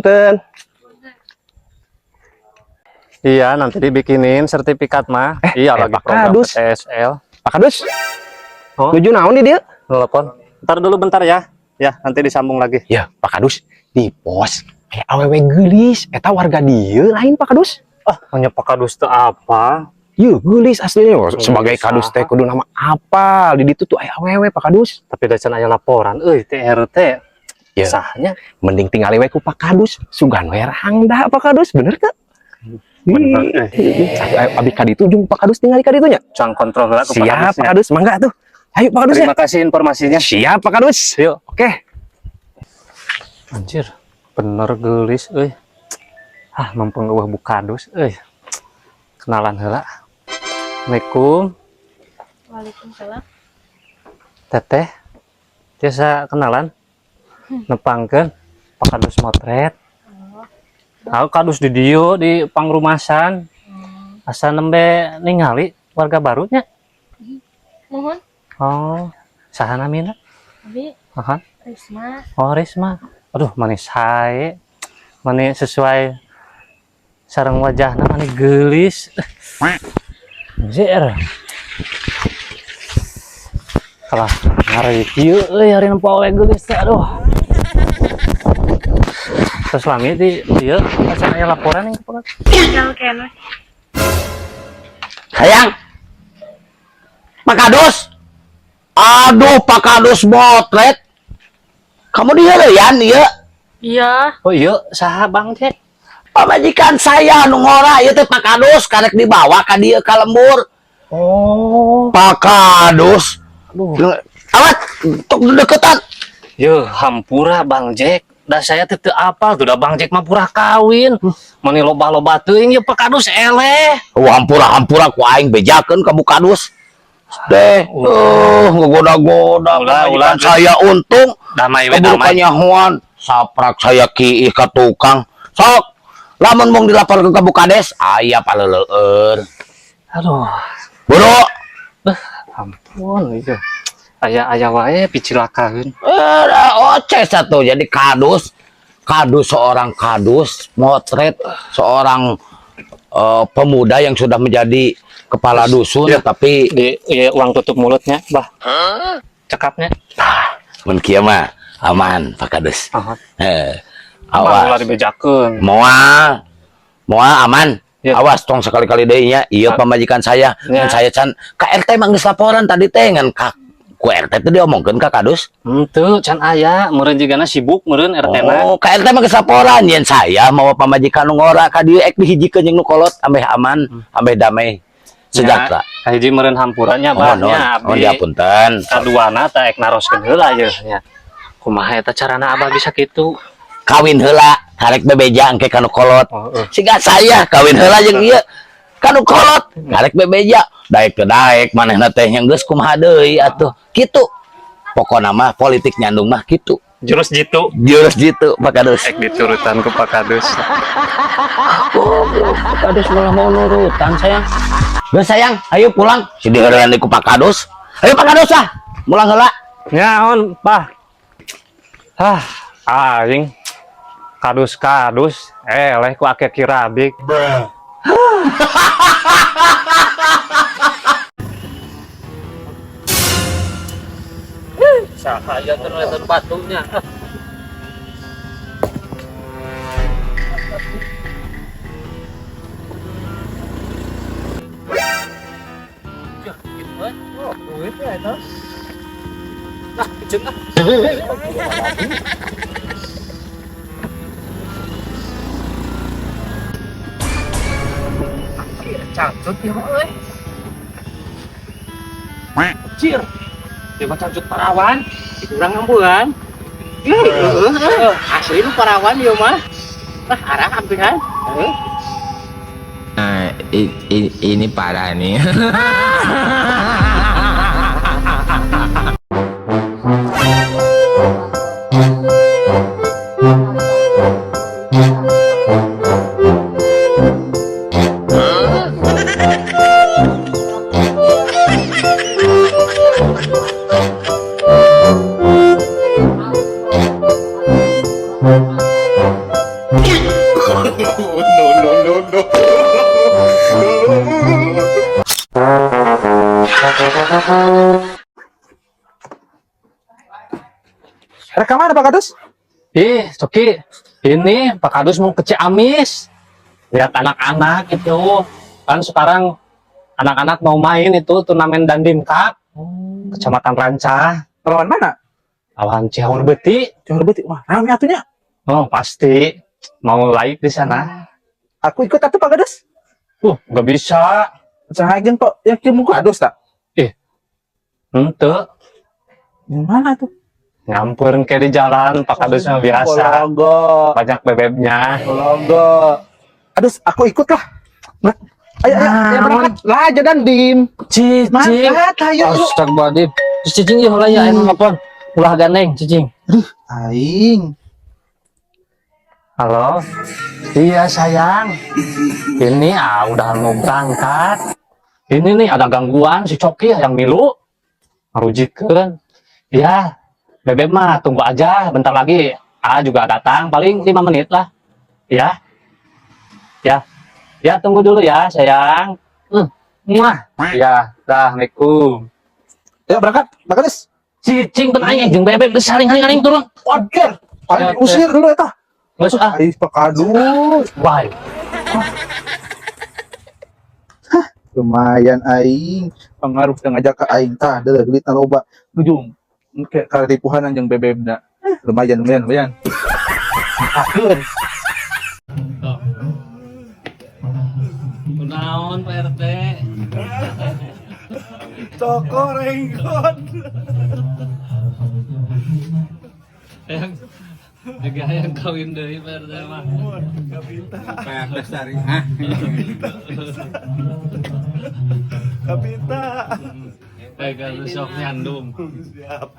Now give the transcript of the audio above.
punten. Iya, nanti dibikinin sertifikat mah. Iya, lagi Pak program Kadus. PTSL. Pak Kadus. Oh, Tujuh naon di dia? telepon. Ntar dulu bentar ya. Ya, nanti disambung lagi. Ya, Pak Kadus di pos kayak awewe geulis. Eta warga dia lain Pak Kadus. Ah, hanya Pak Kadus teh apa? Iya, geulis aslinya. Sebagai Gelis, Kadus teh kudu nama apa? Di ditu tuh aya awewe Pak Kadus. Tapi da can aya laporan, TRT. Ya, Sahnya mending tinggal we ku Pak Kadus. Sugan we rangda Pak Kadus, bener teh? bener. Abi ka ditu jeung Pak Kadus tinggal di ka ditu nya. Cang kontrol lah ke Siap Pak Kadusnya. Kadus, mangga tuh. Ayo Pak Kadus ya. Terima kasih informasinya. Siap Pak Kadus. Yuk. Oke. Anjir, bener gelis Ah, mempeng eueuh Bu Kadus Kenalan heula. Assalamualaikum. Waalaikumsalam. Teteh. Biasa kenalan. Nepangkeun Pak Kadus motret. Aku Kadus di dieu di pangrumasan. Asa nembe ningali warga barunya. Mohon. Oh, saha namina? Abi Aha. Risma. Oh, Risma. Aduh, manis hae. Manis sesuai sareng wajahna manis geulis. Anjir. Kalah ngareview hari nempo we geulis teh aduh. Terus lami di dieu acan aya laporan yang Pak. Tinggal kene. Sayang, Pak Kadus. Aduh, Pak Kadus motret. Kamu dia Yan ya? Iya. Oh iya, saha Bang Cek? Pamajikan saya nu ngora ieu teh Pak Kadus karek dibawa ka dieu ka lembur. Oh, Pak Kadus. aduh. Awat, tok deketan. Yo, hampura Bang Jack. Da saya teh teu apal tuh da Bang Jack mah pura kawin. Mani loba-loba teuing ye Pak Kadus eleh. Hampura ku aing bejakeun ka Bu Kadus. Deh, ngegoda-goda Ulah, saya untung. Damai we Keburu damai. kanyahoan, saprak saya kiih ka tukang. Sok, lamun mong dilaporkeun ka Bu Kades, aya paleleueur. Aduh, Buru, ampun itu. Aya wae picilakakeun. oceh satu jadi kadus seorang kadus motret seorang pemuda yang sudah menjadi kepala dusun Ya. tapi Di uang tutup mulutnya, Bah. Cekapnya. mun kieu mah aman Pak Kadus. Aha. Awas Ulah dibejakeun. moal aman. Ya. Awas tong sekali-kali deui nya ieu pamajikan saya Ya. ngan saya can ka RT mah geus laporan tadi teh ngan ka ku RT teh diomongkeun ka Kadus. Henteu can aya, meureun jigana sibuk meureun RT na. Oh, ka RT mah geus laporan yen saya mau pamajikan nu ngora ka dieu ek dihijikeun jeung nu kolot ambeh aman, ambeh damai sejahtera. Ya, hiji meureun hampurannya Oh, non. Bahnya Oh, diapunten. kaduana teh ek naroskeun heula ye nya. Kumaha eta carana Abah bisa kitu? Kawin heula, karek bebeja engke ka nu kolot. Oh, Siga saya kawin heula jeung ieu ka nu kolot, karek bebeja. Daek teh daek manehna teh nya geus kumaha deui atuh. Kitu. Pokona mah politik nyandung mah kitu. Jurus jitu. Jurus jitu Pak Kadus. Ek diturutan ku Pak Kadus. Pak Kadus malah mau nurutan sayang. Geus sayang, ayo pulang. Si diheureun ku Pak Kadus. Ayo Pak Kadus ah, mulang heula. Nyaon, Pak? Aing kadus eleh ku ake kirabik. Sahaya terletak batunya. Cangcut ya euy. Cir. Dia mah cangcut parawan, kurang ambulan. Asli lu parawan ya mah. Arah ampihan. Nah, ini parah nih. Rekam mana Pak Kadus? Ih, Coki, ini Pak Kadus mau ke Ciamis. Lihat anak-anak itu. Kan sekarang anak-anak mau main itu turnamen Dandim Cup. Kecamatan Ranca. Lawan mana? Lawan Cihawur Beti. Jangan berarti. Wah, rame atunya. Oh, pasti. Mau live di sana. Aku ikut atuh Pak Kadus. Nggak bisa. Cahagen kok yakin muka Kadus tak? Ente. Yang mana tuh? Nyamperin kayak di jalan, Pak Kadus mah biasa. Logo. Banyak bebeknya. Logo. Kadus, aku ikut lah. Ayo, ayo berangkat. Lah, aja Dandim. Cicing. Mangkat, ayo, yuk. Astagfirullahaladzim. Terus cicing ya lah ya, ngapon. Ulah gandeng, cicing. Aing. Halo. Iya sayang. Ini udah mau berangkat. Ini nih ada gangguan si Coki yang milu. Ngerujikeun. Ya, Bebek mah tunggu aja, bentar lagi juga datang, paling 5 menit lah. Ya. Ya, tunggu dulu ya, sayang. Ya, assalamualaikum. Ayo berangkat, Pak Kadus. Cicing benanya jeung Bebek geus saling-saling turun. Wajar. Ya, Ayo usir dulu eta. Geus Ayo Pak Kadus. Bye. Lumayan aing. Pengaruh yang ngajak ke aing tah, da duitna loba. Ujung. Kayak karipuhanan jeung bebebna. Lumayan. Akeun. Kunaon Pak RT? Toko renggot. Yang kawin deui Pak RT mah. Kapita. Kalau sok nyandung. Siap.